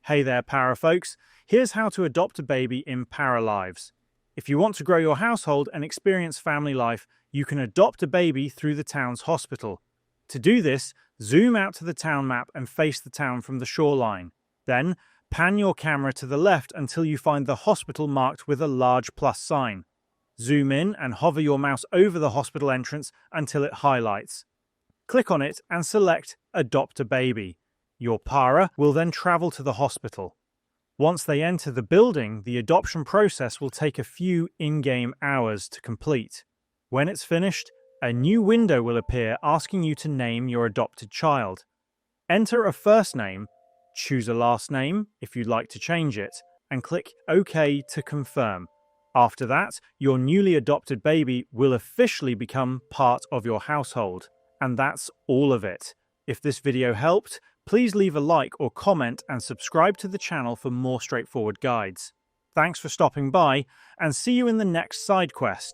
Hey there, para folks. Here's how to adopt a baby in Paralives. If you want to grow your household and experience family life, you can adopt a baby through the town's hospital. To do this, zoom out to the town map and face the town from the shoreline. Then, pan your camera to the left until you find the hospital marked with a large plus sign. Zoom in and hover your mouse over the hospital entrance until it highlights. Click on it and select Adopt a Baby. Your para will then travel to the hospital. Once they enter the building, the adoption process will take a few in-game hours to complete. When it's finished, a new window will appear asking you to name your adopted child. Enter a first name, choose a last name if you'd like to change it, and click OK to confirm. After that, your newly adopted baby will officially become part of your household. And that's all of it. If this video helped, please leave a like or comment and subscribe to the channel for more straightforward guides. Thanks for stopping by, and see you in the next side quest.